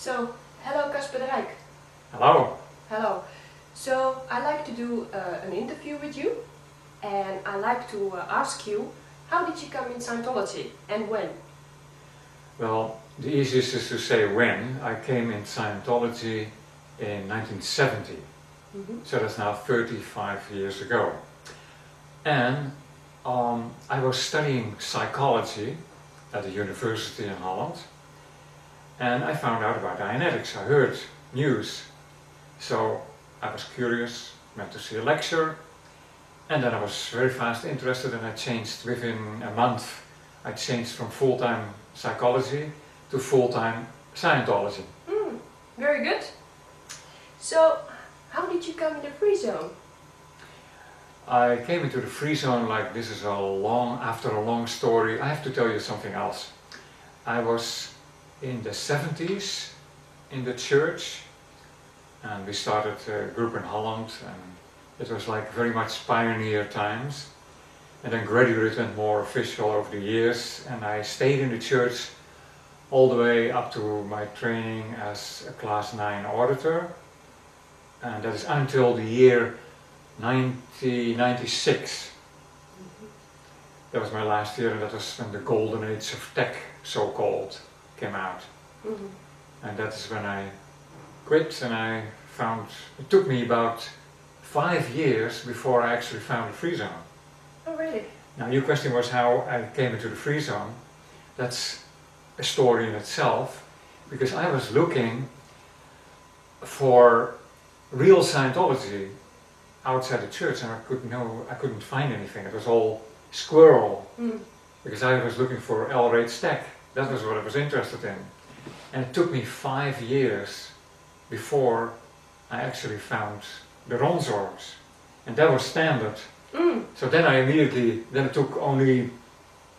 So, hello Casper de Rijk. Hello. Hello. So, I like to do an interview with you, and I like to ask you, how did you come in Scientology and when? Well, the easiest is to say when. I came in Scientology in 1970, so that's now 35 years ago. And I was studying psychology at the university in Holland, and I found out about Dianetics. I heard news, so I was curious, went to see a lecture, and then I was very fast interested, and I changed within a month. I changed from full-time psychology to full-time Scientology. Very good. So, how did you come in the free zone? I came into the free zone like this is after a long story. I have to tell you something else. I was in the 70s in the church, and we started a group in Holland, and it was like very much pioneer times. And then gradually it went more official over the years, and I stayed in the church all the way up to my training as a class 9 auditor, and that is until the year 1996. That was my last year, and that was when the golden age of tech, so-called, came out. And that is when I quit, and I found, it took me about 5 years before I actually found the free zone. Oh really? Now your question was how I came into the free zone. That's a story in itself, because I was looking for real Scientology outside the church, and I couldn't find anything. It was all squirrel, because I was looking for L-rate stack. That was what I was interested in. And it took me 5 years before I actually found the Ronzorgs, and that was standard. So then it took only,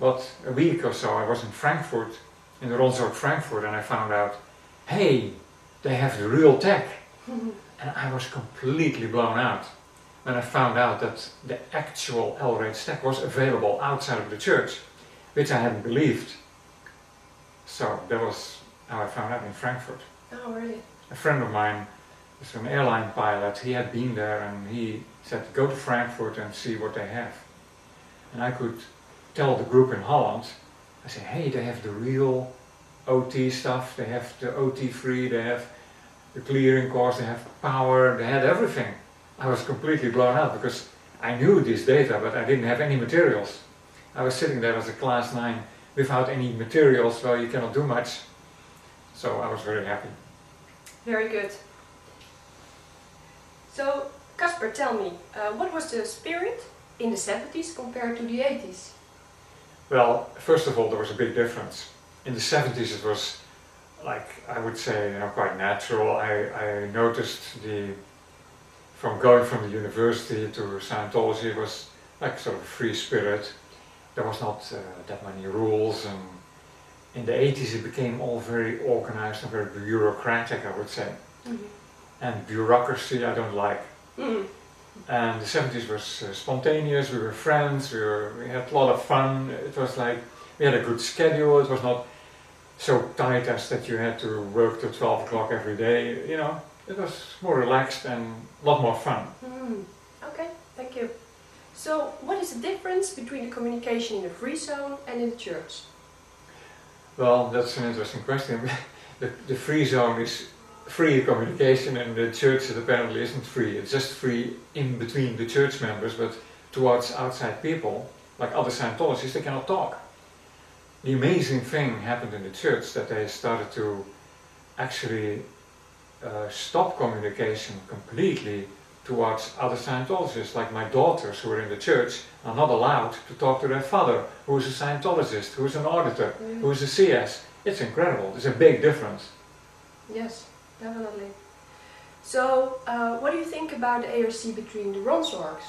a week or so, I was in Frankfurt, in the Ronzorg Frankfurt, and I found out, hey, they have the real tech. And I was completely blown out when I found out that the actual L-rate stack was available outside of the church, which I hadn't believed. So that was how I found out in Frankfurt. Oh really? A friend of mine is an airline pilot. He had been there, and he said, go to Frankfurt and see what they have. And I could tell the group in Holland, I said, hey, they have the real OT stuff, they have the OT free, they have the clearing course, they have power, they had everything. I was completely blown out because I knew this data, but I didn't have any materials. I was sitting there as a class 9 without any materials, well, you cannot do much. So I was very happy. Very good. So, Casper, tell me, what was the spirit in the 70s compared to the 80s? Well, first of all, there was a big difference. In the 70s it was, like, I would say, quite natural. I noticed from going from the university to Scientology, it was like sort of a free spirit. There was not that many rules, and in the 80s it became all very organized and very bureaucratic, I would say. And bureaucracy I don't like. And the 70s was spontaneous, we were friends, we had a lot of fun. It was like, we had a good schedule, it was not so tight as that you had to work till 12 o'clock every day, It was more relaxed and a lot more fun. Okay, thank you. So, what is the difference between the communication in the free zone and in the church? Well, that's an interesting question. The free zone is free communication, and the church it apparently isn't free. It's just free in between the church members, but towards outside people, like other Scientologists, they cannot talk. The amazing thing happened in the church, that they started to actually stop communication completely towards other Scientologists. Like my daughters who are in the church are not allowed to talk to their father, who is a Scientologist, who is an auditor, who is a CS. It's incredible. There's a big difference. Yes, definitely. So, what do you think about the ARC between the Ronzorgs?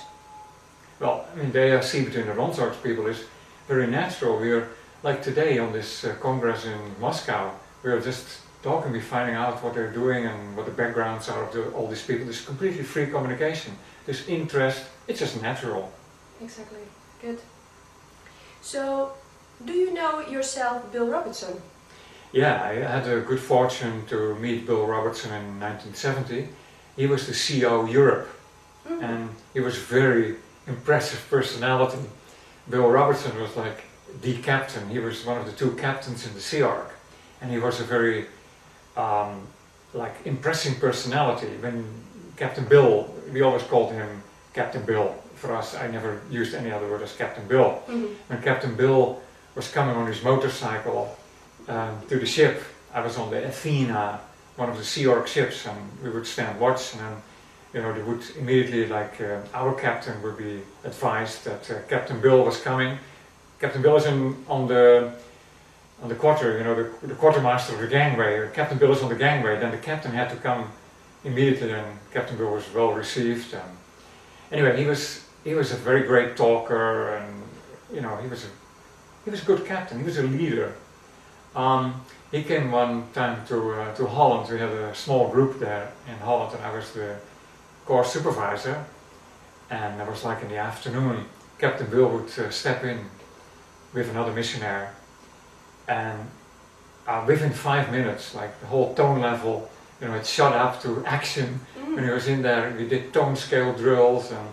Well, I mean, the ARC between the Ronzorgs people is very natural. We're, like today on this congress in Moscow, we're just talking, we're finding out what they're doing and what the backgrounds are of all these people. There's completely free communication. There's interest. It's just natural. Exactly. Good. So, do you know yourself Bill Robertson? Yeah, I had a good fortune to meet Bill Robertson in 1970. He was the CEO Europe, and he was very impressive personality. Bill Robertson was like the captain. He was one of the two captains in the Sea Ark, and he was a very like impressive personality. When Captain Bill, we always called him Captain Bill. For us, I never used any other word as Captain Bill. When Captain Bill was coming on his motorcycle to the ship, I was on the Athena, one of the Sea Org ships, and we would stand watch, and then, you know, they would immediately, like, our captain would be advised that Captain Bill was coming. Captain Bill is on the quarter, you know, the quartermaster of the gangway. Captain Bill is on the gangway, then the captain had to come immediately, and Captain Bill was well received. Anyway, he was a very great talker, and, you know, he was a good captain. He was a leader. He came one time to Holland. We had a small group there in Holland, and I was the course supervisor. And it was like in the afternoon, Captain Bill would step in with another missionary, and within 5 minutes, like the whole tone level, you know, it shot up to action. When he was in there, we did tone scale drills, and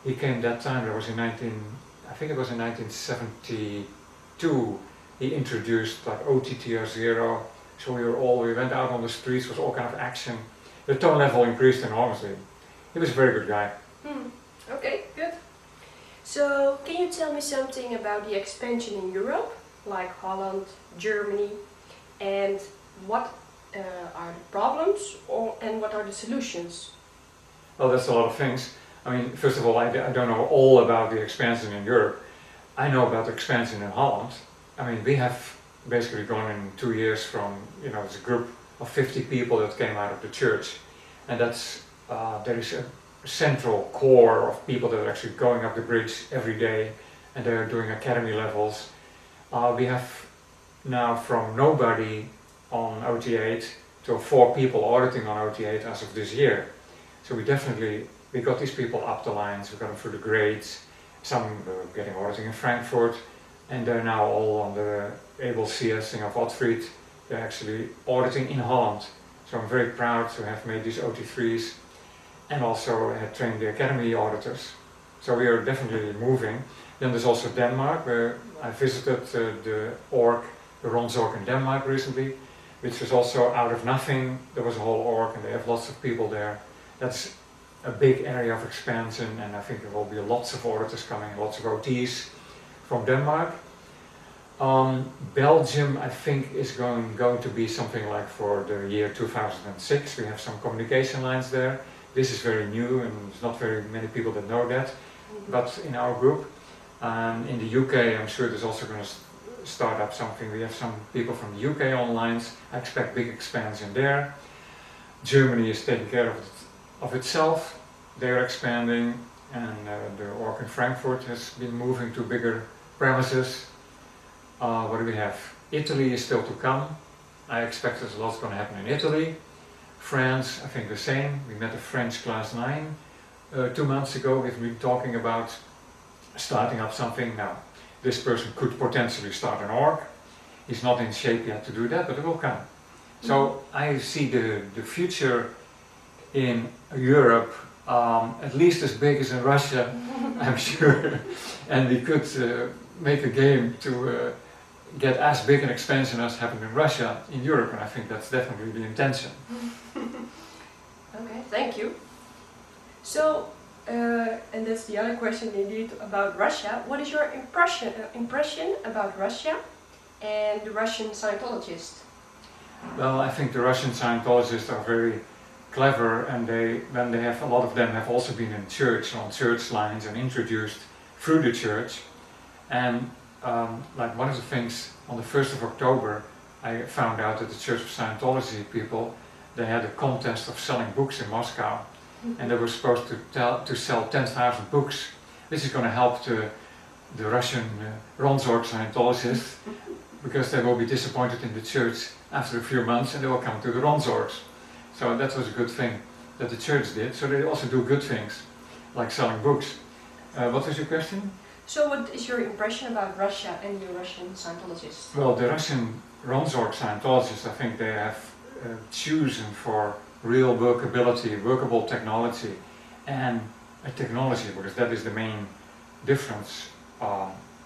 he came that time. That was in 1972. He introduced like OTTR 0, so we went out on the streets, was all kind of action. The tone level increased enormously. He was a very good guy. Okay, good. So, can you tell me something about the expansion in Europe, like Holland, Germany, and what are the problems and what are the solutions? Well, that's a lot of things. I mean, first of all, I don't know all about the expansion in Europe. I know about the expansion in Holland. I mean, we have basically gone in 2 years from, you know, it's a group of 50 people that came out of the church, and that's there is a central core of people that are actually going up the bridge every day, and they're doing academy levels. We have now from nobody on OT8 to 4 people auditing on OT8 as of this year. So we got these people up the lines, we got them through the grades, some getting auditing in Frankfurt, and they're now all on the able CS of Otfried. They're actually auditing in Holland. So I'm very proud to have made these OT3s, and also have trained the academy auditors. So we are definitely moving. Then there's also Denmark, where I visited the Ronsorg in Denmark recently, which was also out of nothing. There was a whole org, and they have lots of people there. That's a big area of expansion, and I think there will be lots of auditors coming, lots of OTs from Denmark. Belgium, I think, is going to be something like for the year 2006. We have some communication lines there. This is very new, and there's not very many people that know that, but in our group. In the UK, I'm sure there's also going to start up something. We have some people from the UK on lines. I expect big expansion there. Germany is taking care of itself. They're expanding, and the org in Frankfurt has been moving to bigger premises. What do we have? Italy is still to come. I expect there's a lot going to happen in Italy. France, I think the same. We met a French class 9 2 months ago. We've been talking about starting up something. Now, this person could potentially start an org. He's not in shape yet to do that, but it will come. So I see the future in Europe at least as big as in Russia, I'm sure. And we could make a game to get as big an expansion as happened in Russia in Europe, and I think that's definitely the intention. Okay, thank you. So, and that's the other question indeed about Russia. What is your impression about Russia and the Russian Scientologists? Well, I think the Russian Scientologists are very clever, and a lot of them have also been in church, on church lines, and introduced through the church. And like one of the things, on the 1st of October, I found out that the Church of Scientology people, they had a contest of selling books in Moscow, and they were supposed to sell 10,000 books. This is going to help the Russian Ronsorg Scientologists, because they will be disappointed in the church after a few months, and they will come to the Ronsorgs. So that was a good thing that the church did. So they also do good things, like selling books. What was your question? So what is your impression about Russia and the Russian Scientologists? Well, the Russian Ronzorg Scientologists, I think they have chosen for real workable technology, and a technology, because that is the main difference.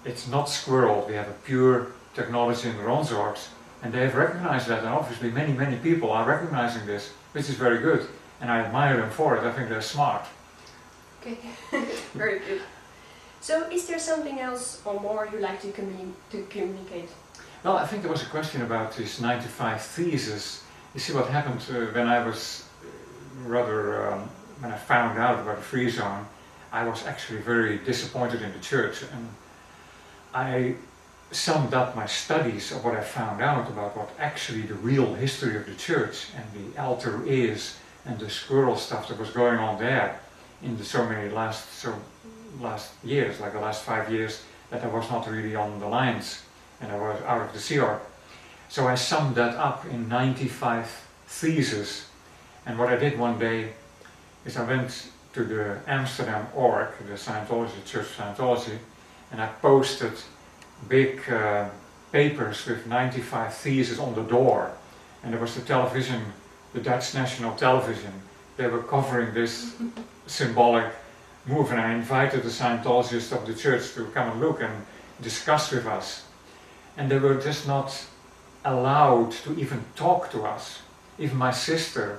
It's not squirreled. We have a pure technology in the Ronzorgs, and they have recognized that, and obviously many people are recognizing this, which is very good, and I admire them for it. I think they're smart. Okay, very good. So is there something else or more you like to communicate? Well, I think there was a question about this 95 thesis. You see what happened when I was when I found out about the free zone, I was actually very disappointed in the church, and I summed up my studies of what I found out about what actually the real history of the church and the altar is, and the squirrel stuff that was going on there in the last years, like the last 5 years, that I was not really on the lines and I was out of the Sea Org. So I summed that up in 95 theses, and what I did one day is I went to the Amsterdam org, the Scientology, Church of Scientology, and I posted big papers with 95 theses on the door, and there was the television, the Dutch national television, they were covering this symbolic move, and I invited the Scientologists of the church to come and look and discuss with us, and they were just not allowed to even talk to us. Even my sister,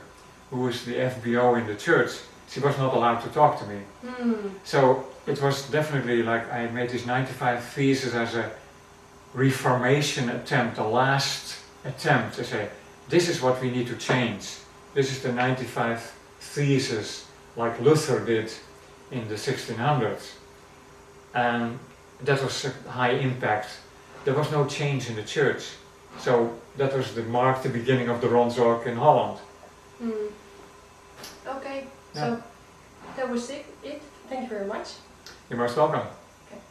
who was the FBO in the church, she was not allowed to talk to me. So it was definitely like I made these 95 theses as a reformation attempt, a last attempt to say, this is what we need to change. This is the 95 theses like Luther did in the 1600s. And that was a high impact. There was no change in the church. So that was the beginning of the Ronzorg in Holland. Okay, Yeah. so that was it. Thank you very much. You're most welcome. Okay.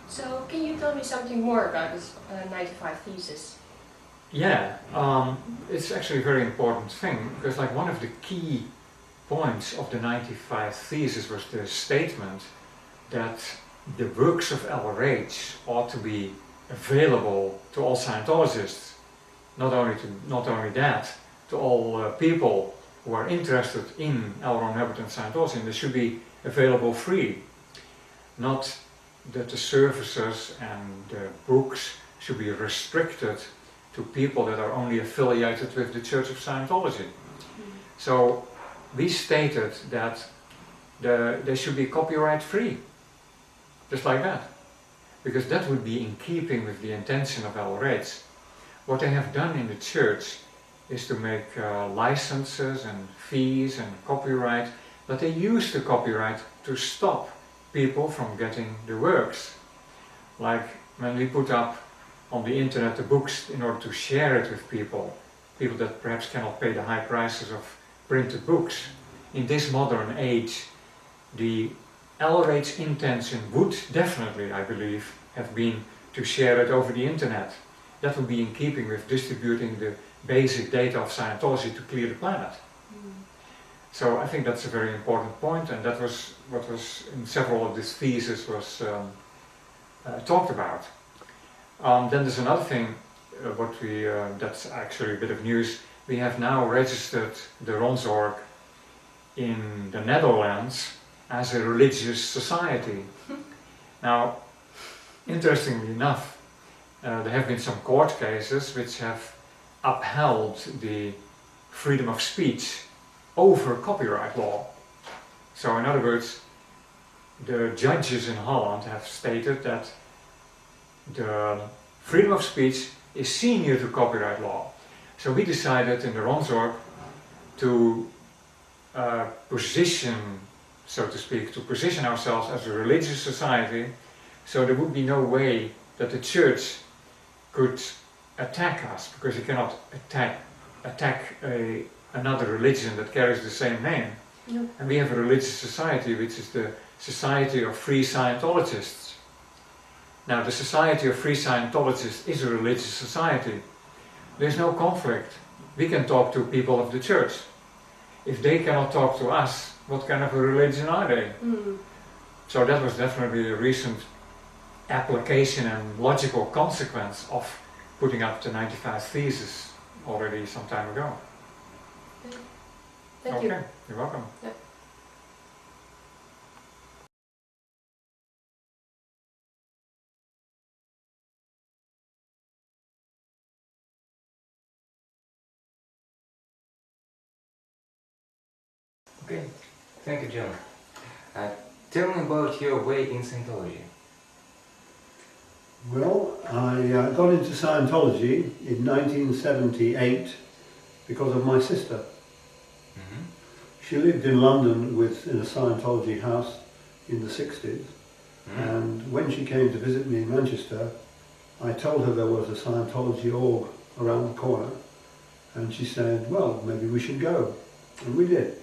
So can you tell me something more about this 95 thesis? Yeah, it's actually a very important thing, because like one of the key points of the 95 thesis was the statement that the works of LRH ought to be available to all Scientologists. Not only that, to all people who are interested in L. Ron Hubbard and Scientology, and they should be available free. Not that the services and the books should be restricted to people that are only affiliated with the Church of Scientology. So we stated that they should be copyright free, just like that, because that would be in keeping with the intention of LRH. What they have done in the church is to make licenses and fees and copyright, but they use the copyright to stop people from getting the works. Like when we put up on the internet the books in order to share it with people that perhaps cannot pay the high prices of printed books. In this modern age, the LRH intention would definitely, I believe, have been to share it over the internet. That would be in keeping with distributing the basic data of Scientology to clear the planet. So I think that's a very important point, and that was what was in several of these theses was talked about. Then there's another thing, that's actually a bit of news. We have now registered the Ronzorg in the Netherlands as a religious society. Now, interestingly enough, there have been some court cases which have upheld the freedom of speech over copyright law. So in other words, the judges in Holland have stated that the freedom of speech is senior to copyright law. So we decided in the Ronzorg to position, so to speak, to position ourselves as a religious society, so there would be no way that the church could attack us, because you cannot attack another religion that carries the same name. No. And we have a religious society which is the Society of Free Scientologists. Now the Society of Free Scientologists is a religious society. There's no conflict. We can talk to people of the church. If they cannot talk to us, what kind of a religion are they? Mm. So that was definitely a recent application and logical consequence of putting up the 95 thesis already some time ago. Thank you. Okay, you're welcome. Yep. Okay, thank you, John. Tell me about your way in Scientology. Well, I got into Scientology in 1978 because of my sister. Mm-hmm. She lived in London in a Scientology house in the 60s, and when she came to visit me in Manchester, I told her there was a Scientology org around the corner, and she said, well, maybe we should go. And we did.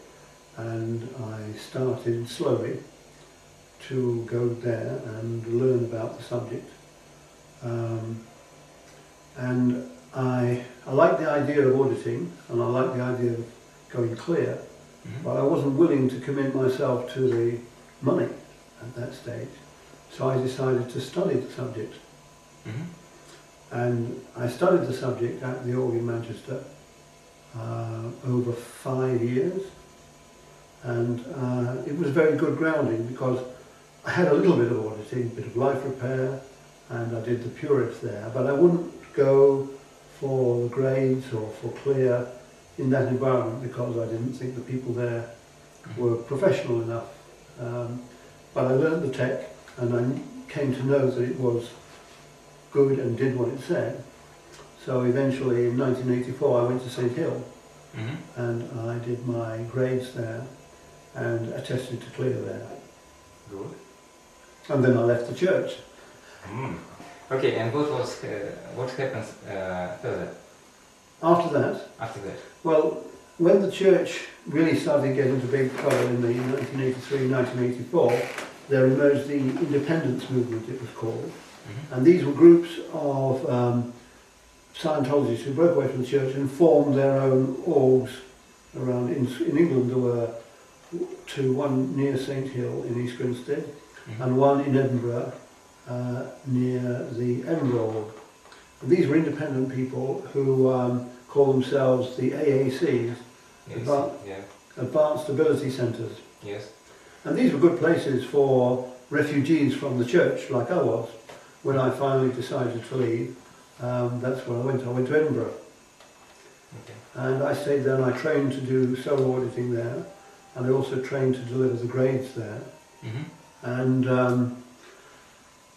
And I started slowly to go there and learn about the subject. And I like the idea of auditing, and I like the idea of going clear, but I wasn't willing to commit myself to the money at that stage. So I decided to study the subject. And I studied the subject at the org in Manchester over 5 years. And it was very good grounding because I had a little bit of auditing, a bit of life repair, and I did the purist there, but I wouldn't go for the grades or for clear in that environment because I didn't think the people there were professional enough. But I learned the tech, and I came to know that it was good and did what it said. So eventually in 1984 I went to St. Hill, and I did my grades there and attested to clear there. Good. And then I left the church. Okay, and what happens further After that, after that? well, when the church really started getting into big trouble in the 1983, 1984, there emerged the independence movement, it was called. And these were groups of Scientologists who broke away from the church and formed their own orgs around. In England there were two, one near St. Hill in East Grinstead, and one in Edinburgh near the Edinburgh org. And these were independent people who call themselves the AACs, Yes. Advanced Ability Centres. Yes. And these were good places for refugees from the church, like I was. When I finally decided to leave, that's where I went. I went to Edinburgh. Okay. And I stayed there and I trained to do solo auditing there. And I also trained to deliver the grades there. And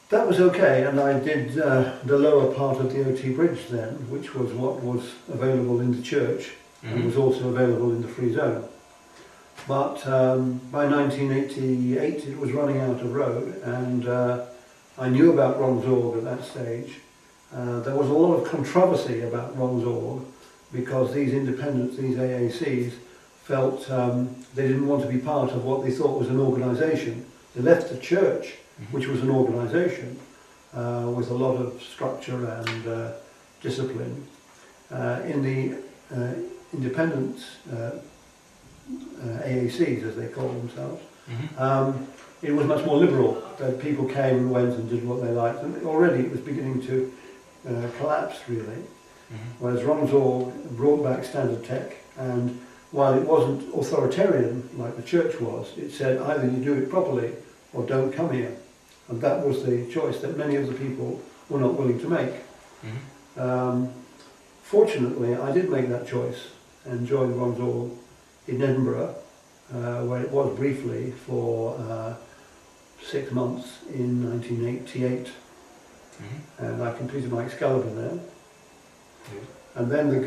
that was okay. And I did the lower part of the OT bridge then, which was what was available in the church and was also available in the free zone. But by 1988 it was running out of road, and I knew about Ron's org at that stage. There was a lot of controversy about Ron's org because these independents, these AACs, felt they didn't want to be part of what they thought was an organisation. They left the church, which was an organisation with a lot of structure and discipline. In the independents, AACs as they call themselves, it was much more liberal. That people came and went and did what they liked, and already it was beginning to collapse really. Whereas Ron's org brought back standard tech, and while it wasn't authoritarian like the church was, it said either you do it properly or don't come here. And that was the choice that many of the people were not willing to make. Fortunately, I did make that choice and joined Ron's org in Edinburgh, where it was briefly for 6 months in 1988. And I completed my Excalibur there. And then the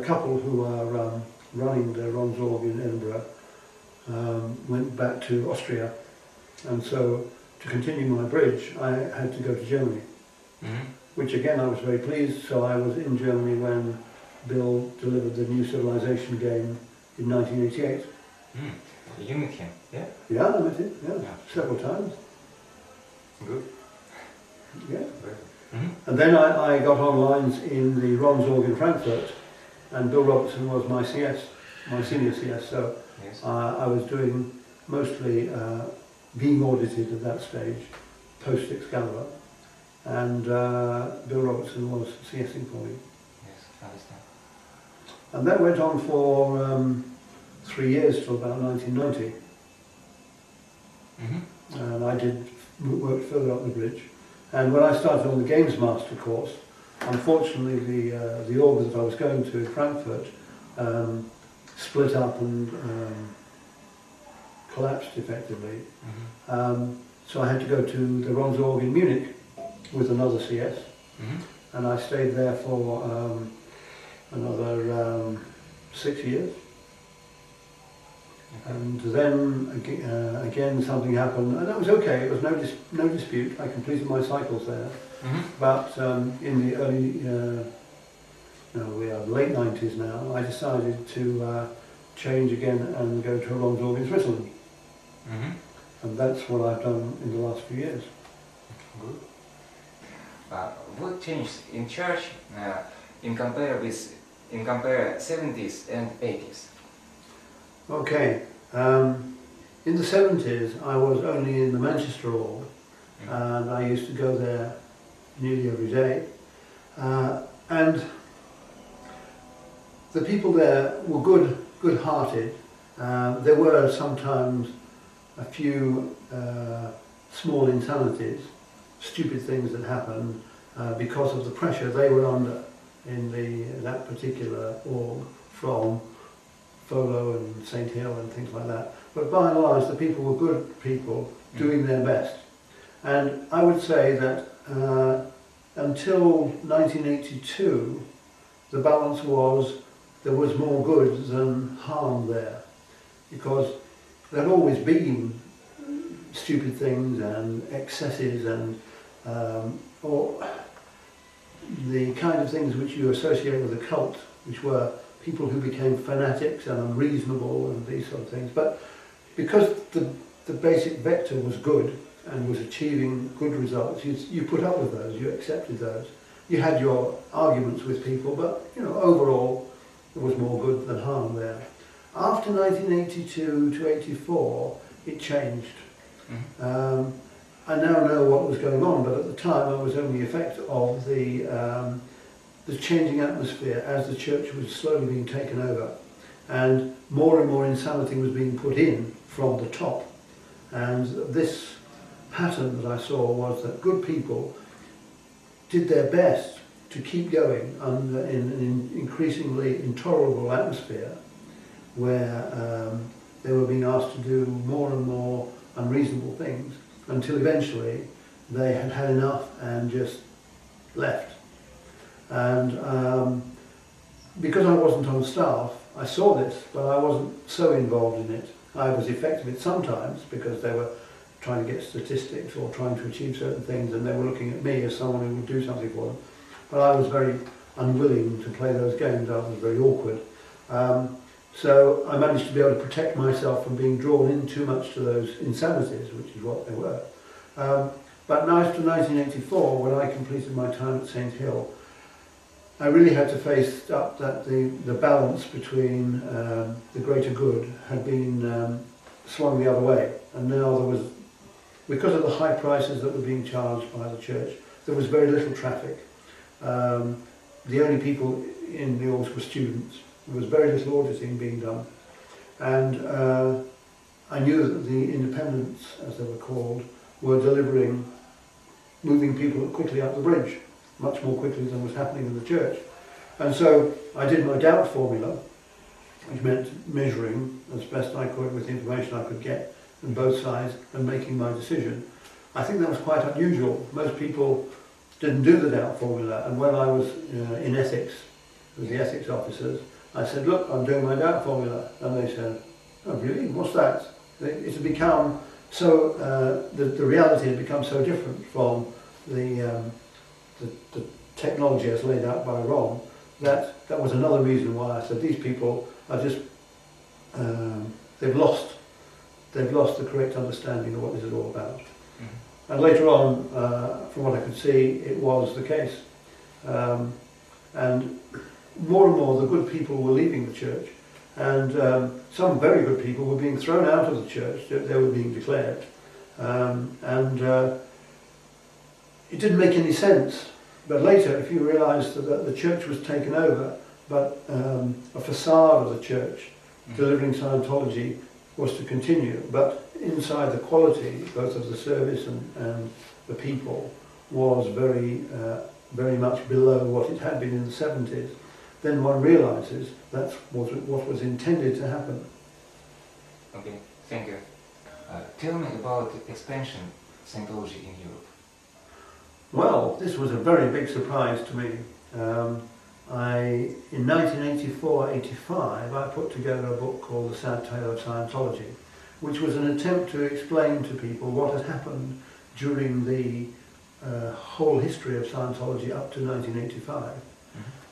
couple who were running the Ron's org in Edinburgh went back to Austria, and so to continue my bridge I had to go to Germany, which again I was very pleased. So I was in Germany when Bill delivered the New Civilization game in 1988. You met him, yeah? Yeah, I met him, several times. Good. Yeah. And then I got on lines in the Ron's org in Frankfurt, and Bill Robertson was my CS, my senior CS, so Yes. I was doing mostly being audited at that stage, post-Excalibur, and Bill Robertson was CSing for me. Yes, I understand. And that went on for 3 years till about 1990. And I did work further up the bridge. And when I started on the Games Master course, unfortunately the order that I was going to in Frankfurt split up and collapsed effectively. So I had to go to the Ronsorg in Munich with another CS, and I stayed there for another 6 years. And then again something happened, and that was okay. It was no dispute. I completed my cycles there. But in the early, we are late 90s now, I decided to change again and go to a Ronsorg in Switzerland. And that's what I've done in the last few years. Good. What changed in church in compare 70s and 80s? Okay. In the 70s, I was only in the Manchester Org, and I used to go there nearly every day. And the people there were good-hearted. There were sometimes a few small insanities, stupid things that happened because of the pressure they were under in that particular org from Folo and St Hill and things like that. But by and large, the people were good people doing their best. And I would say that until 1982, the balance was there was more good than harm there, because there had always been stupid things and excesses and or the kind of things which you associate with a cult, which were people who became fanatics and unreasonable and these sort of things. But because the basic vector was good and was achieving good results, you put up with those, you accepted those. You had your arguments with people, but overall there was more good than harm there. After 1982 to 84, it changed. I now know what was going on, but at the time I was only the effect of the changing atmosphere as the church was slowly being taken over, and more insanity was being put in from the top. And this pattern that I saw was that good people did their best to keep going in an increasingly intolerable atmosphere where they were being asked to do more and more unreasonable things, until eventually they had had enough and just left. And because I wasn't on staff, I saw this, but I wasn't so involved in it. I was effective in it sometimes because they were trying to get statistics or trying to achieve certain things, and they were looking at me as someone who would do something for them. But I was very unwilling to play those games. I was very awkward. So I managed to be able to protect myself from being drawn in too much to those insanities, which is what they were. But now after 1984, when I completed my time at St Hill, I really had to face up that the balance between the greater good had been swung the other way. And now there was, because of the high prices that were being charged by the church, there was very little traffic. The only people in the orgs were students. There was very little auditing being done. And I knew that the independents, as they were called, were moving people quickly up the bridge, much more quickly than was happening in the church. And so I did my doubt formula, which meant measuring as best I could with the information I could get on both sides and making my decision. I think that was quite unusual. Most people didn't do the doubt formula, and when I was in ethics, with the ethics officers, I said, look, I'm doing my doubt formula. And they said, oh really, what's that? It had become so, the reality had become so different from the technology as laid out by Ron, that was another reason why I said these people are just, they've lost the correct understanding of what this is all about. And later on, from what I could see, it was the case. And more the good people were leaving the church, And some very good people were being thrown out of the church, they were being declared. It didn't make any sense. But later, if you realise that the church was taken over, but a facade of the church delivering Scientology was to continue, but inside the quality, both of the service and the people, was very much below what it had been in the 70s, then one realises that's what was intended to happen. Okay, thank you. Tell me about expansion Scientology in Europe. Well, this was a very big surprise to me. In 1984-85, I put together a book called The Sad Tale of Scientology, which was an attempt to explain to people what had happened during the whole history of Scientology up to 1985.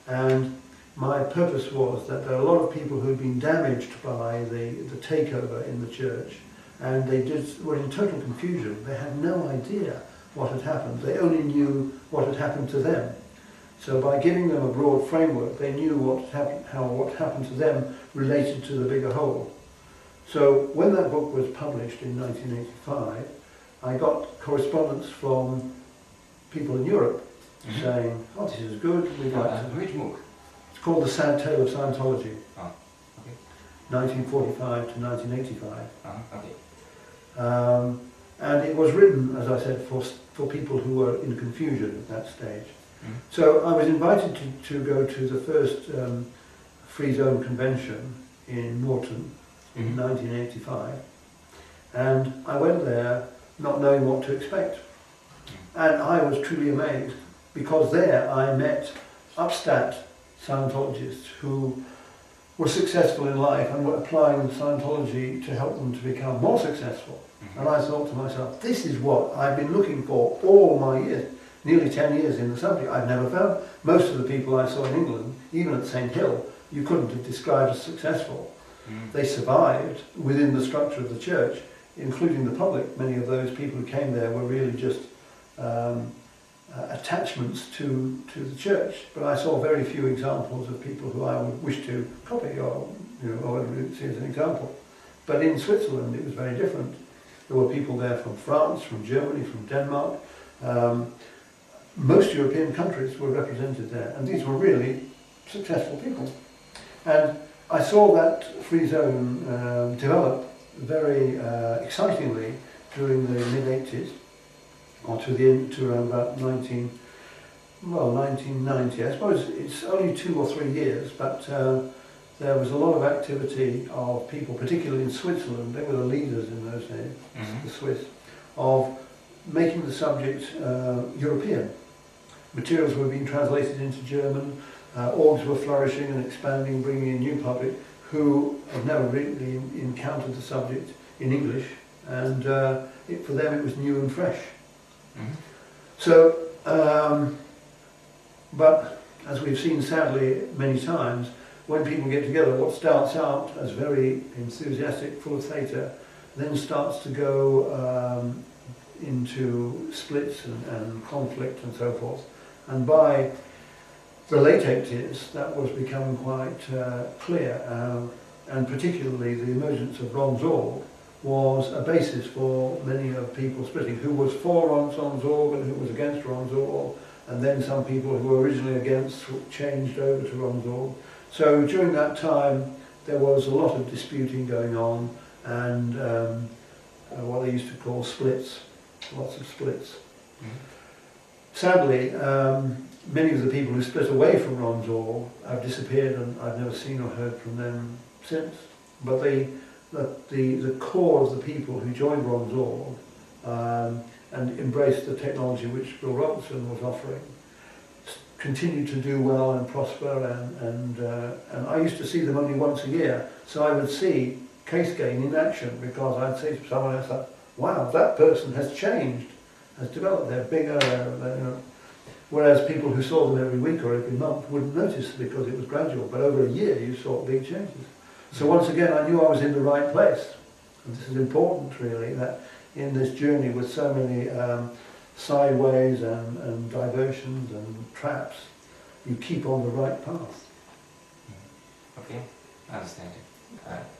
And my purpose was that there are a lot of people who had been damaged by the takeover in the church, and they were in total confusion. They had no idea what had happened. They only knew what had happened to them. So by giving them a broad framework, they knew how what happened to them related to the bigger whole. So when that book was published in 1985, I got correspondence from people in Europe saying, "Oh, this is good, we'd like to..." Which book? It's called The Sad Tale of Scientology, Oh, okay. 1945 to 1985. Okay. And it was written, as I said, for people who were in confusion at that stage. So I was invited to go to the first Free Zone Convention in Norton in 1985. And I went there not knowing what to expect. And I was truly amazed, because there I met upstat Scientologists who were successful in life and were applying Scientology to help them to become more successful. And I thought to myself, this is what I've been looking for all my years, nearly 10 years in the subject. I've never found most of the people I saw in England, even at St Hill, you couldn't have described as successful. They survived within the structure of the church, including the public. Many of those people who came there were really just attachments to the church. But I saw very few examples of people who I would wish to copy or see as an example. But in Switzerland it was very different. There were people there from France, from Germany, from Denmark. Most European countries were represented there, and these were really successful people. And I saw that free zone develop very excitingly during the mid-80s, or to around about 1990. I suppose it's only 2 or 3 years, but there was a lot of activity of people, particularly in Switzerland. They were the leaders in those days, the Swiss, of making the subject European. Materials were being translated into German, orgs were flourishing and expanding, bringing in new public who have never really encountered the subject in English, and for them it was new and fresh. So, but as we've seen sadly many times, when people get together, what starts out as very enthusiastic, full of theatre, then starts to go into splits and conflict and so forth. And by the late 80s, that was becoming quite clear, and particularly the emergence of Ron Zorg was a basis for many of people splitting, who was for Ron Zorg and who was against Ron Zorg, and then some people who were originally against changed over to Ron Zorg. So during that time there was a lot of disputing going on, and what they used to call splits, lots of splits. Sadly, many of the people who split away from Ron Zorg have disappeared, and I've never seen or heard from them since. But the core of the people who joined Ron Zorg and embraced the technology which Bill Robertson was offering continued to do well and prosper, and I used to see them only once a year, so I would see case gain in action, because I'd say to someone else, wow, that person has changed, has developed, they're bigger, whereas people who saw them every week or every month wouldn't notice because it was gradual, but over a year you saw big changes. So once again I knew I was in the right place, and this is important really, that in this journey with so many sideways and diversions and traps, you keep on the right path. Okay, Understand.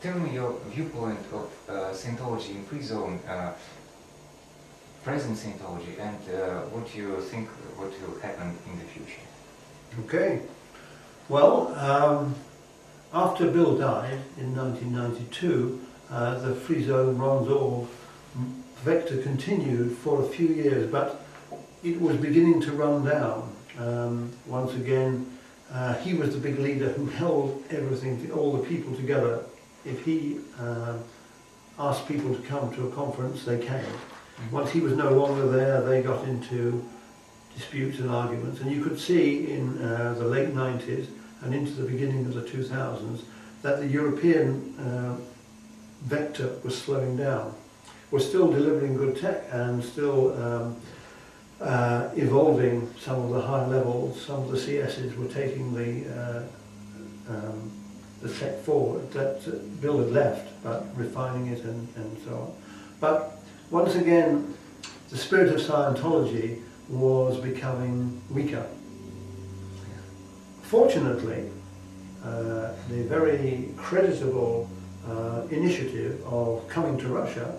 Tell me your viewpoint of Scientology in free zone, present Scientology, and what you think what will happen in the future. Okay. Well, after Bill died in 1992, the free zone Ronzor vector continued for a few years, but it was beginning to run down. Once again, he was the big leader who held everything, all the people together. If he asked people to come to a conference, they came. Once he was no longer there, they got into disputes and arguments, and you could see in the late 90s and into the beginning of the 2000s that the European vector was slowing down. We're still delivering good tech and still evolving some of the high levels. Some of the CSs were taking the tech forward that Bill had left, but refining it and so on. But once again, the spirit of Scientology was becoming weaker. Fortunately, the very creditable initiative of coming to Russia,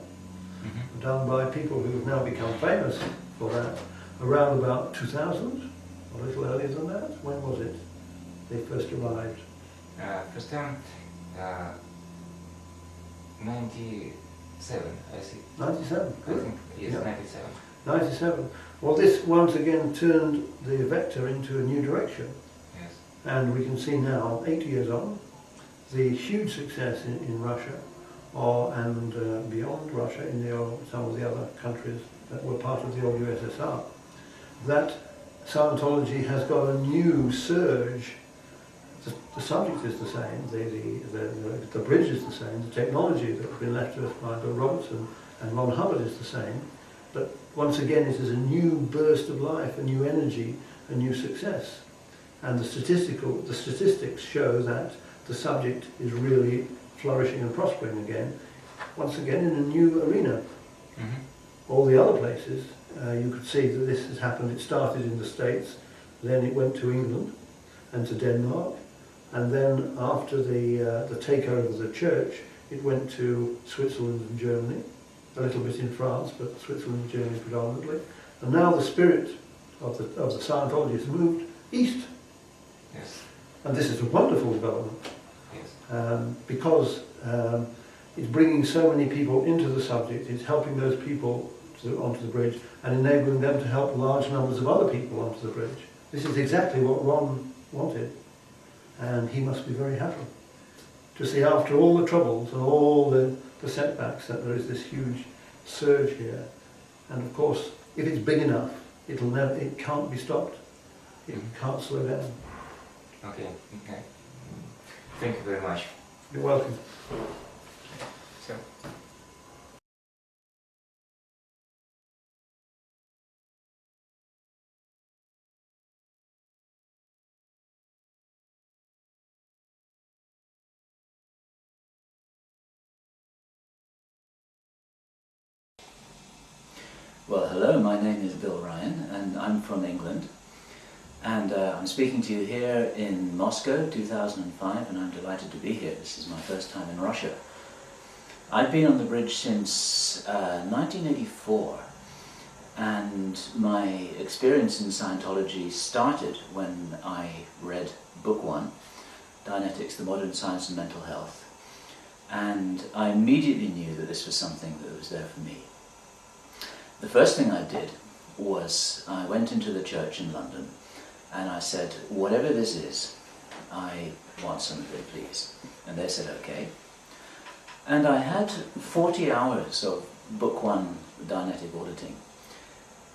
done by people who have now become famous for that, around about 2000, a little earlier than that. When was it they first arrived? First time, 97, I see. 97? I think, yes, Yeah. 97. 97. Well, this once again turned the vector into a new direction. Yes. And we can see now, 8 years on, the huge success in Russia, and beyond Russia, in some of the other countries that were part of the old USSR, that Scientology has got a new surge. The subject is the same, the bridge is the same, the technology that's been left to us by Bill Robertson and Ron Hubbard is the same, but once again it is a new burst of life, a new energy, a new success. And the statistics show that the subject is really flourishing and prospering again, once again in a new arena. All the other places, you could see that this has happened. It started in the States, then it went to England and to Denmark, and then after the takeover of the church, it went to Switzerland and Germany, a little bit in France, but Switzerland and Germany predominantly. And now the spirit of the Scientology has moved east. Yes. And this is a wonderful development. Yes. Because it's bringing so many people into the subject, it's helping those people onto the bridge and enabling them to help large numbers of other people onto the bridge. This is exactly what Ron wanted, and he must be very happy to see, after all the troubles and all the setbacks, that there is this huge surge here. And of course, if it's big enough, it can't be stopped. It can't slow down. Okay. Okay. Thank you very much. You're welcome. So. Well, hello, my name is Bill Ryan and I'm from England, and I'm speaking to you here in Moscow 2005, and I'm delighted to be here. This is my first time in Russia. I've been on the bridge since 1984, and my experience in Scientology started when I read Book 1, Dianetics, the Modern Science of Mental Health, and I immediately knew that this was something that was there for me. The first thing I did was I went into the church in London and I said, whatever this is, I want some of it, please. And they said, okay. And I had 40 hours of Book 1 Dianetic auditing,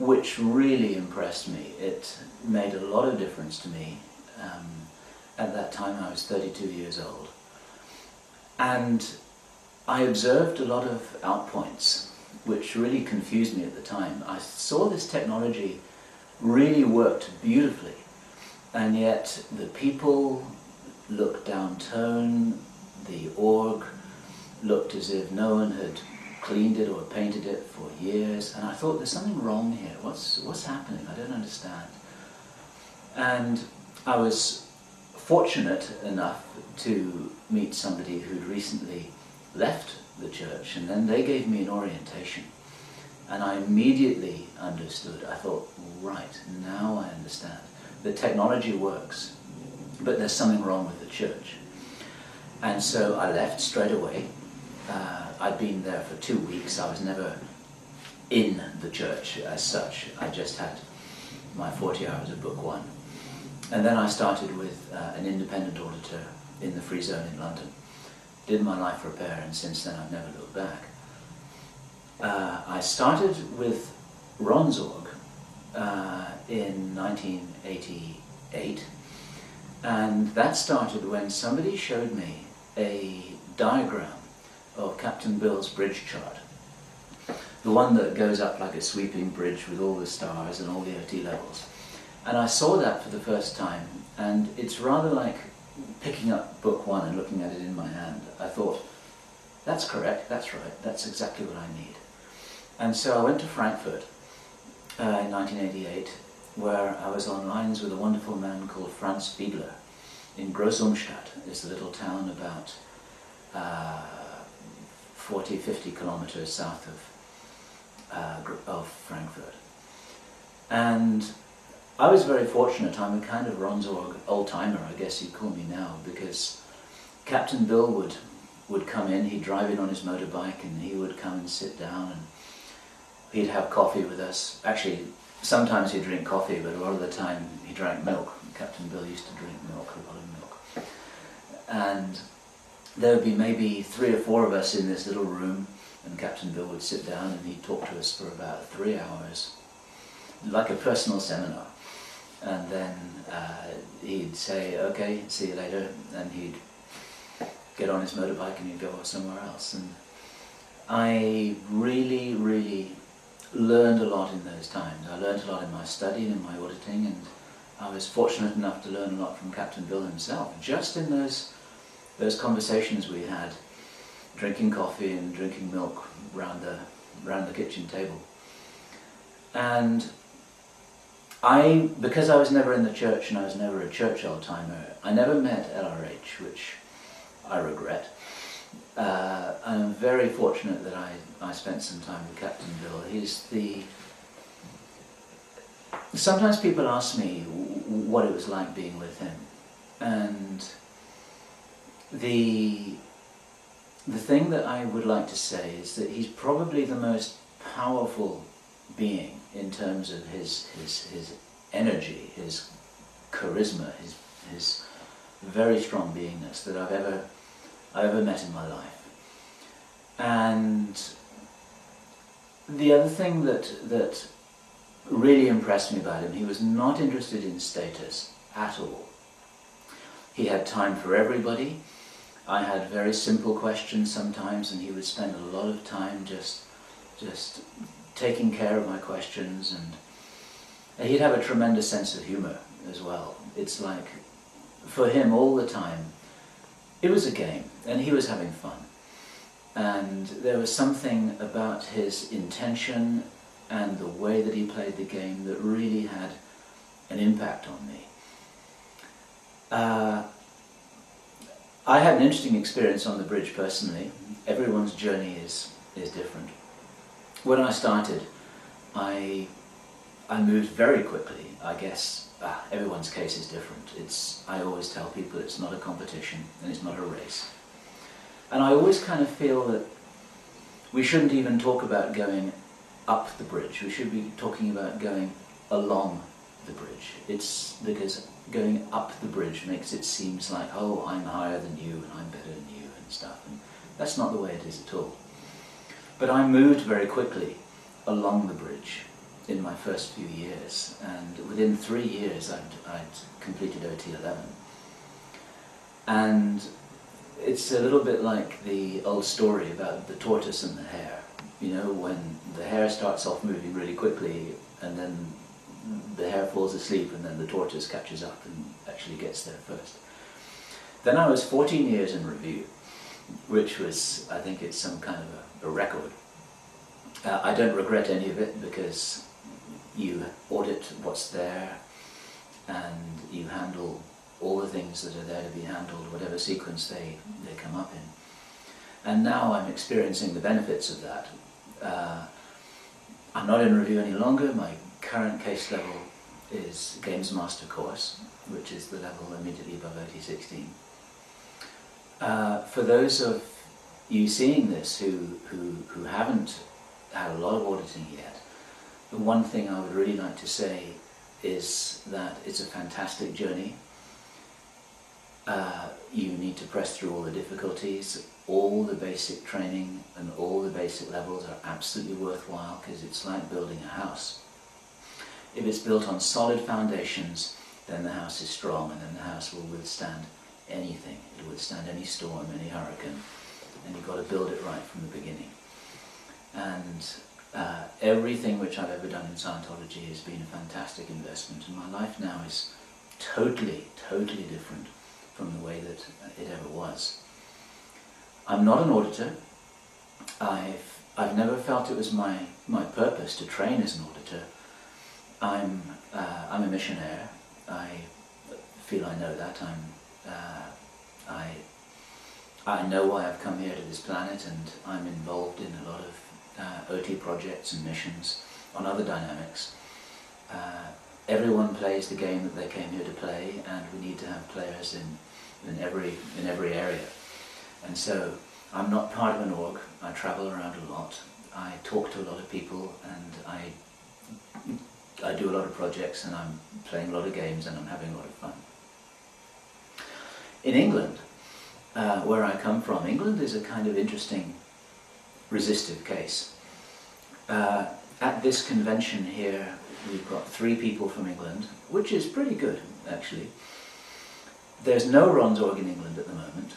which really impressed me. It made a lot of difference to me. At that time I was 32 years old. And I observed a lot of outpoints, which really confused me at the time. I saw this technology really worked beautifully, and yet the people looked down-tone, the org looked as if no one had cleaned it or painted it for years, and I thought, there's something wrong here. What's happening? I don't understand. And I was fortunate enough to meet somebody who'd recently left the church, and then they gave me an orientation. And I immediately understood. I thought, right, now I understand. The technology works, but there's something wrong with the church. And so I left straight away. I'd been there for 2 weeks. I was never in the church as such. I just had my 40 hours of book one. And then I started with an independent auditor in the Free Zone in London. Did my life repair, and since then I've never looked back. I started with Ronsorg in 1988, and that started when somebody showed me a diagram of Captain Bill's bridge chart. The one that goes up like a sweeping bridge with all the stars and all the OT levels. And I saw that for the first time, and it's rather like picking up book one and looking at it in my hand. I thought, that's correct, that's right, that's exactly what I need. And so I went to Frankfurt in 1988, where I was on lines with a wonderful man called Franz Fiedler in Großumstadt. It's a little town about 40, 50 kilometers south of Frankfurt. And I was very fortunate. I'm a kind of Ronsorg old-timer, I guess you'd call me now, because Captain Bill would come in, he'd drive in on his motorbike, and he would come and sit down, and he'd have coffee with us. Actually, sometimes he'd drink coffee, but a lot of the time he drank milk. Captain Bill used to drink milk, a lot of milk. And there would be maybe 3 or 4 of us in this little room, and Captain Bill would sit down and he'd talk to us for about 3 hours, like a personal seminar. And then he'd say, okay, see you later, and he'd get on his motorbike and he'd go somewhere else. And I really, really learned a lot in those times. I learned a lot in my study and in my auditing, and I was fortunate enough to learn a lot from Captain Bill himself, just in those conversations we had, drinking coffee and drinking milk round the kitchen table. And because I was never in the church and I was never a church old-timer, I never met LRH, which I regret. I'm very fortunate that I spent some time with Captain Bill. Sometimes people ask me what it was like being with him, and the thing that I would like to say is that he's probably the most powerful being in terms of his energy, his charisma, his very strong beingness that I've ever met in my life. And the other thing that really impressed me about him, he was not interested in status at all. He had time for everybody. I had very simple questions sometimes, and he would spend a lot of time just taking care of my questions, and he'd have a tremendous sense of humor as well. It's like, for him all the time, it was a game, and he was having fun. And there was something about his intention and the way that he played the game that really had an impact on me. I had an interesting experience on the bridge personally. Everyone's journey is different. When I started, I moved very quickly. I guess everyone's case is different. I always tell people it's not a competition and it's not a race. And I always kind of feel that we shouldn't even talk about going up the bridge. We should be talking about going along the bridge. It's because going up the bridge makes it seem like, oh, I'm higher than you and I'm better than you and stuff. And that's not the way it is at all. But I moved very quickly along the bridge in my first few years, and within 3 years I'd completed OT 11. And it's a little bit like the old story about the tortoise and the hare. You know, when the hare starts off moving really quickly, and then the hare falls asleep, and then the tortoise catches up and actually gets there first. Then I was 14 years in review, which was, I think it's some kind of a record. I don't regret any of it, because you audit what's there, and you handle all the things things that are there to be handled, whatever sequence they come up in. And now I'm experiencing the benefits of that. I'm not in review any longer. My current case level is Games Master course, which is the level immediately above OT16. For those of you seeing this who haven't had a lot of auditing yet, the one thing I would really like to say is that it's a fantastic journey. You need to press through all the difficulties. All the basic training and all the basic levels are absolutely worthwhile, because it's like building a house. If it's built on solid foundations, then the house is strong, and then the house will withstand anything. It will withstand any storm, any hurricane, and you've got to build it right from the beginning. And everything which I've ever done in Scientology has been a fantastic investment, and my life now is totally, totally different from the way that it ever was. I'm not an auditor. I've never felt it was my purpose to train as an auditor. I'm a missionaire. I feel I know that. I know why I've come here to this planet, and I'm involved in a lot of OT projects and missions on other dynamics. Everyone plays the game that they came here to play, and we need to have players in every area. And so I'm not part of an org. I travel around a lot. I talk to a lot of people, and I do a lot of projects, and I'm playing a lot of games, and I'm having a lot of fun. In England, where I come from, England is a kind of interesting resistive case. At this convention here, we've got 3 people from England, which is pretty good, actually. There's no Ronsorg in England at the moment.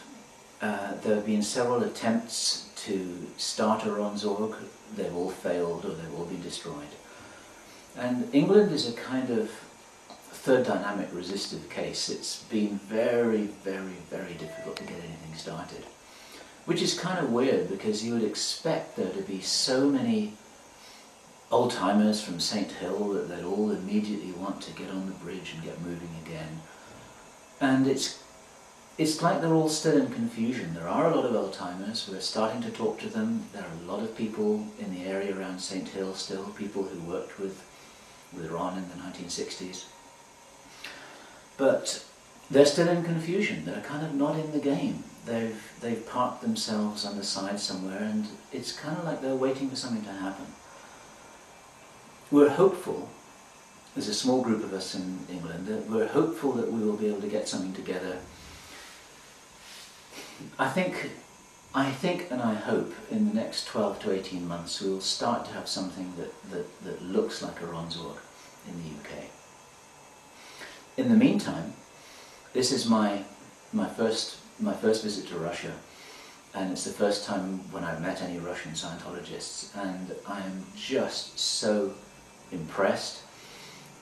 There have been several attempts to start a Ronsorg. They've all failed, or they've all been destroyed. And England is a kind of third dynamic resistive case. It's been very, very, very difficult to get anything started. Which is kind of weird, because you would expect there to be so many old-timers from St. Hill that they'd all immediately want to get on the bridge and get moving again. And it's like they're all still in confusion. There are a lot of old-timers. We're starting to talk to them. There are a lot of people in the area around St. Hill still, people who worked with Ron in the 1960s. But they're still in confusion. They're kind of not in the game. They've parked themselves on the side somewhere, and it's kind of like they're waiting for something to happen. We're hopeful. There's a small group of us in England. We're hopeful that we will be able to get something together. I think and I hope in the next 12 to 18 months we will start to have something that looks like a Ronsorg in the UK. In the meantime, this is my first visit to Russia, and it's the first time when I've met any Russian Scientologists, and I am just so impressed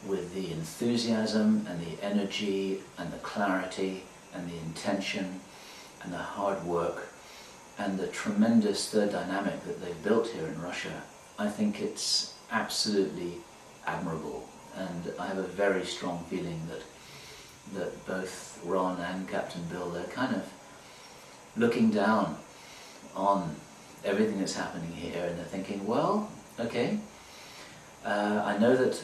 with the enthusiasm and the energy and the clarity and the intention and the hard work and the tremendous third dynamic that they've built here in Russia. I think it's absolutely admirable, and I have a very strong feeling that both Ron and Captain Bill, they're kind of looking down on everything that's happening here, and they're thinking, well, okay, I know that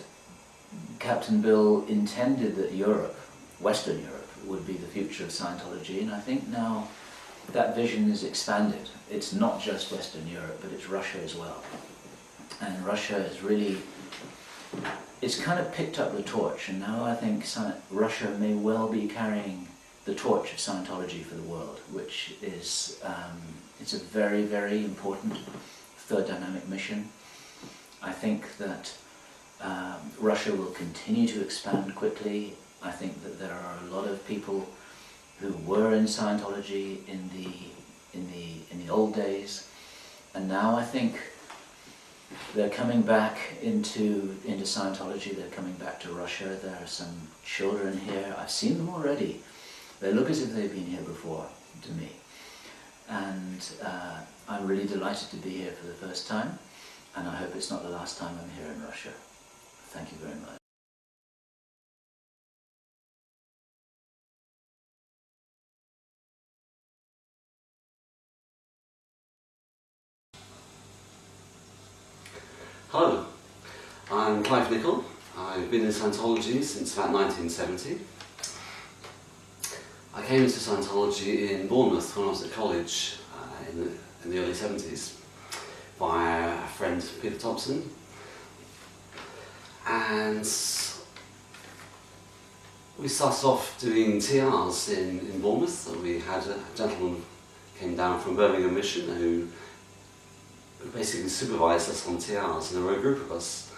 Captain Bill intended that Europe, Western Europe, would be the future of Scientology, and I think now that vision is expanded. It's not just Western Europe, but it's Russia as well. And Russia has really, it's kind of picked up the torch, and now I think Russia may well be carrying the torch of Scientology for the world, which is, it's a very, very important third dynamic mission. I think that Russia will continue to expand quickly. I think that there are a lot of people who were in Scientology in the old days, and now I think they're coming back into Scientology. They're coming back to Russia. There are some children here. I've seen them already. They look as if they've been here before to me, and I'm really delighted to be here for the first time, and I hope it's not the last time I'm here in Russia. Thank you very much. Hello, I'm Clive Nichol. I've been in Scientology since about 1970. I came into Scientology in Bournemouth when I was at college in the early 70s by a friend, Peter Thompson. And we started off doing TRs in Bournemouth. We had a gentleman who came down from Birmingham Mission who basically supervised us on TRs, and there were a group of us.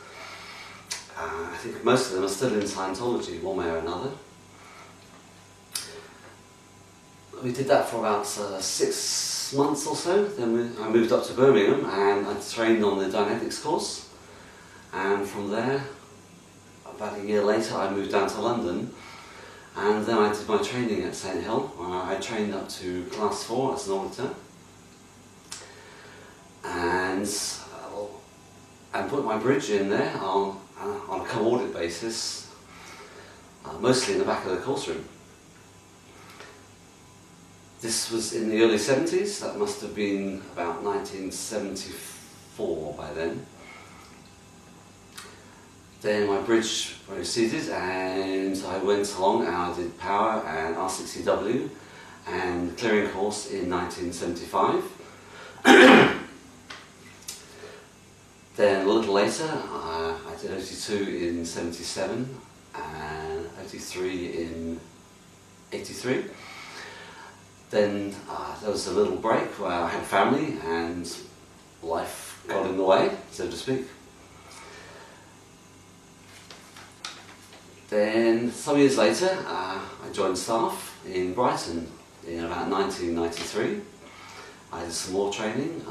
I think most of them are still in Scientology, one way or another. We did that for about 6 months or so. Then I moved up to Birmingham and I trained on the Dynetics course. And from there, about a year later, I moved down to London. And then I did my training at St Hill. I trained up to Class 4 as an auditor. And put my bridge in there on a co-audit basis, mostly in the back of the course room. This was in the early 70s, that must have been about 1974 by then. Then my bridge proceeded and I went along and I did power and R60W and clearing course in 1975. Then a little later I did OT2 in 77 and OT3 in 83. Then there was a little break where I had family and life got in the way, so to speak. Then some years later I joined staff in Brighton in about 1993. I did some more training.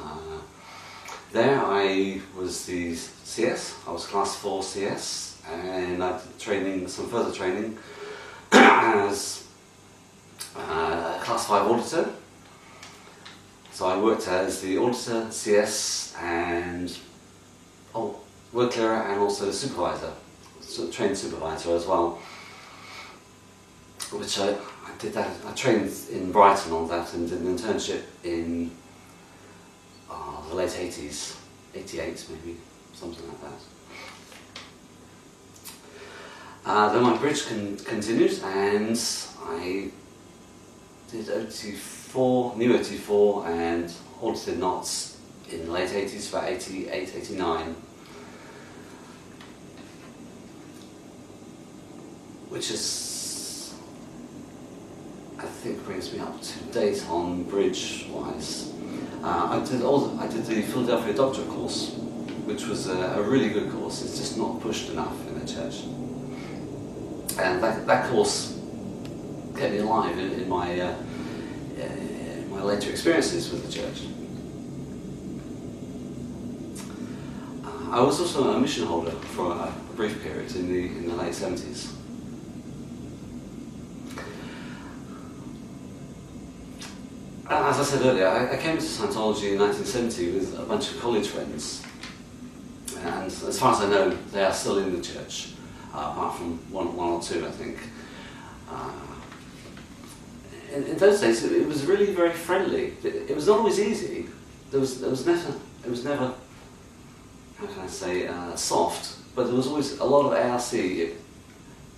There I was the CS, I was Class 4 CS, and I did training, some further training as a Class 5 auditor. So I worked as the auditor, CS, and work clearer, and also supervisor, so trained supervisor as well. Which I did that. I trained in Brighton on that and did an internship in the late 80s, 88 maybe, something like that. Then my bridge continued and I did OT4, new OT4 and audited knots in the late 80s, about 88, 89. Which is, I think, brings me up to date on bridge-wise. I did the Philadelphia Doctorate course, which was a really good course. It's just not pushed enough in the church. And that course kept me alive in my later experiences with the church. I was also a mission holder for a brief period in the late 70s. As I said earlier, I came to Scientology in 1970 with a bunch of college friends, and as far as I know, they are still in the church, apart from one or two, I think. In those days, it was really very friendly. It was not always easy. It was never, how can I say, soft, but there was always a lot of ARC,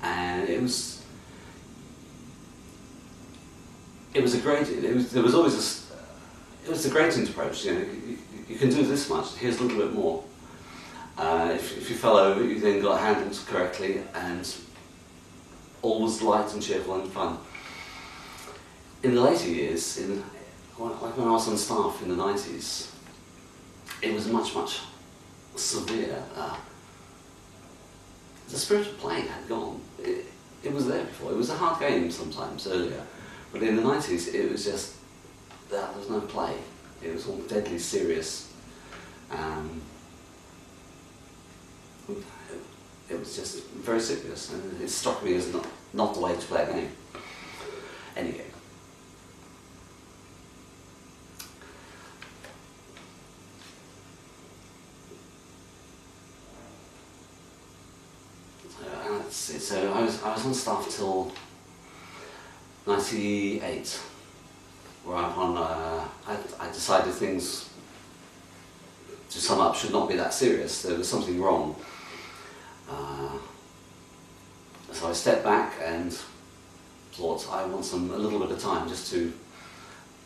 and it was a gradient. There was always a gradient approach. You know, you can do this much. Here's a little bit more. If you fell over, you then got handled correctly, and all was light and cheerful and fun. In the later years, like when I was on staff in the 90s, it was much severe. The spirit of play had gone. It was there before. It was a hard game sometimes earlier. But in the 90s, it was just, there was no play. It was all deadly serious. It was just very serious, and it struck me as not the way to play a game. Any game. So I was on staff till 98, whereupon I decided things to sum up, should not be that serious. There was something wrong. So I stepped back and thought I want a little bit of time just to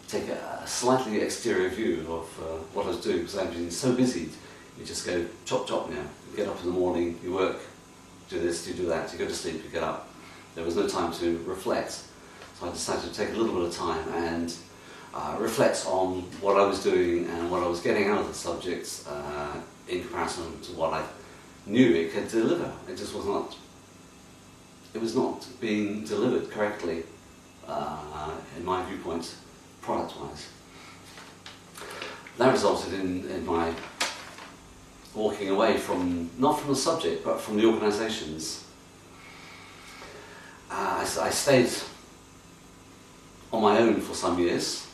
take a slightly exterior view of what I was doing, because I've been so busy. You just go chop chop now. You get up in the morning, you work, do this, you do that, you go to sleep, you get up. There was no time to reflect. So I decided to take a little bit of time and reflect on what I was doing and what I was getting out of the subjects in comparison to what I knew it could deliver. It just was not. It was not being delivered correctly, in my viewpoint, product-wise. That resulted in my walking away from, not from the subject, but from the organisations. I stayed on my own for some years,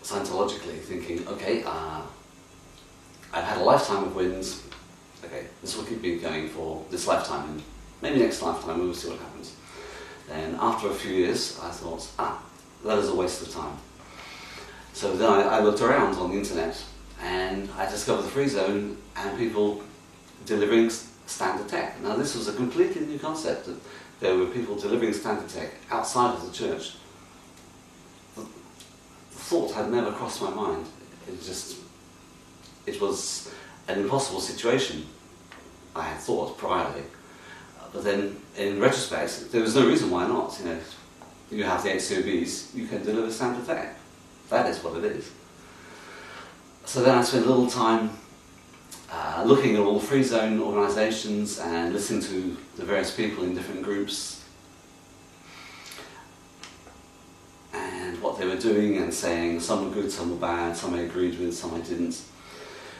Scientologically, thinking, okay, I've had a lifetime of wins, okay, this will keep me going for this lifetime, and maybe next lifetime we will see what happens. Then after a few years, I thought, that is a waste of time. So then I looked around on the internet, and I discovered the free zone and people delivering standard tech. Now this was a completely new concept, that there were people delivering standard tech outside of the church. The thought had never crossed my mind. It was an impossible situation, I had thought priorly. But then in retrospect, there was no reason why not. You know, you have the HCOBs, you can deliver standard tech. That is what it is. So then I spent a little time looking at all the free zone organisations and listening to the various people in different groups and what they were doing and saying. Some were good, some were bad, some I agreed with, some I didn't.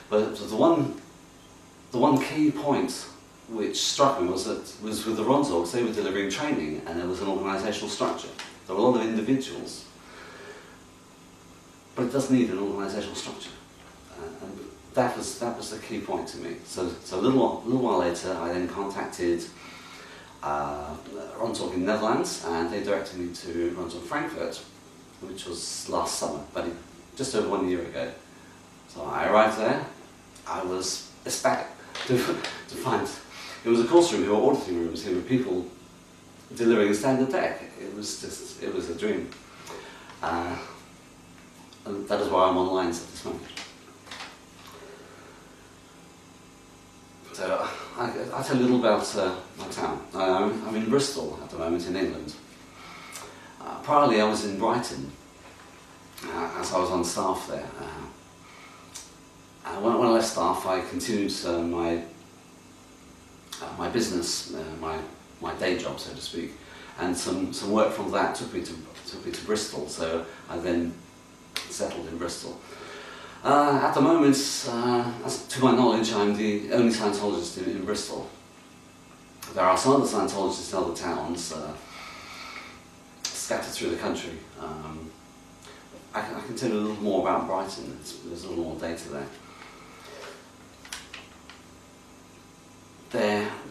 But the one key point which struck me was with the Ronsorgs. They were delivering training and there was an organisational structure. There were a lot of individuals, but it does need an organisational structure. And that was the key point to me. So a little while later, I then contacted Ronsorg in the Netherlands, and they directed me to Ronsorg Frankfurt, which was last summer, but just over 1 year ago. So I arrived there. I was ecstatic to find it was a course room, there were auditing rooms, there were people delivering standard tech. It was a dream. And that is why I'm online at this moment. So I'll tell you a little about my town. I'm in Bristol at the moment in England. Priorly I was in Brighton, as I was on staff there. When I left staff, I continued my business, my day job, so to speak, and some work from that took me to Bristol. So I then settled in Bristol. At the moment, to my knowledge, I'm the only Scientologist in Bristol. There are some other Scientologists in other towns, scattered through the country. I can tell you a little more about Brighton. There's a little more data there.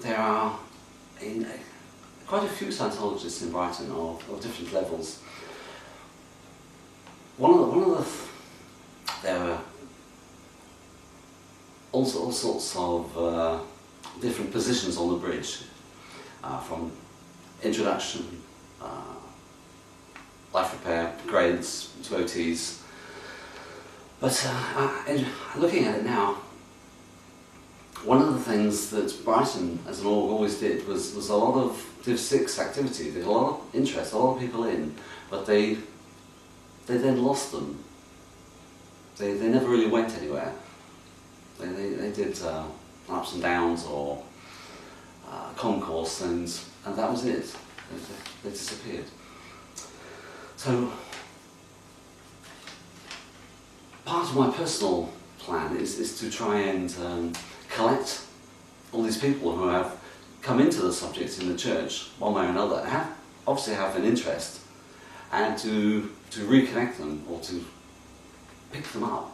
There are quite a few Scientologists in Brighton of different levels. There were all sorts of different positions on the bridge, from introduction, life repair, grades to OTs. But looking at it now, one of the things that Brighton as an org always did was a lot of Div 6 activity. There was a lot of interest, a lot of people in, but they then lost them. They never really went anywhere. They did ups and downs or concourse, and that was it. They disappeared. So part of my personal plan is to try and collect all these people who have come into the subject in the church one way or another, obviously have an interest, and to reconnect them or to pick them up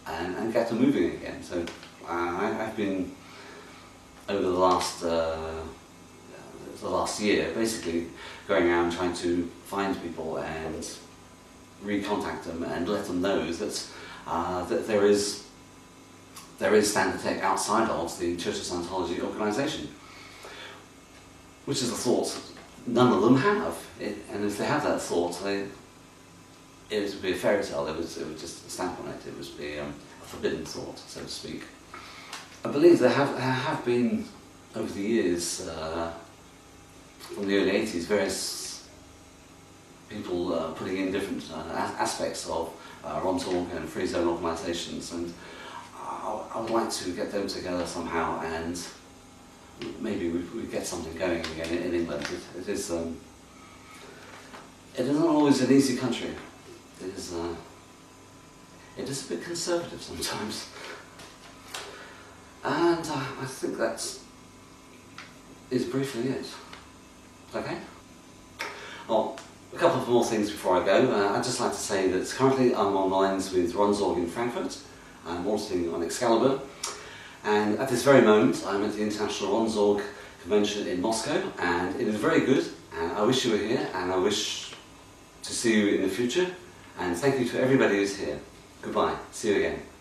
and get them moving again. So I've been over the last year basically going around trying to find people and recontact them and let them know that that there is standard tech outside of the Church of Scientology organisation, which is a thought none of them have. And if they have that thought, it would be a fairy tale. It would just stamp on it. It would be a forbidden thought, so to speak. I believe there have been, over the years, from the early 80s, various people putting in different aspects of Rontalk and free zone organisations, and I would like to get them together somehow, and maybe we get something going again in England. It is not always an easy country. It is a bit conservative sometimes, and I think that is briefly it. Okay. Well, a couple of more things before I go. I'd just like to say that currently I'm on lines with Ron Zorg in Frankfurt. I'm auditing on Excalibur, and at this very moment I'm at the International Ron Zorg Convention in Moscow, and it is very good, and I wish you were here, and I wish to see you in the future, and thank you to everybody who's here. Goodbye. See you again.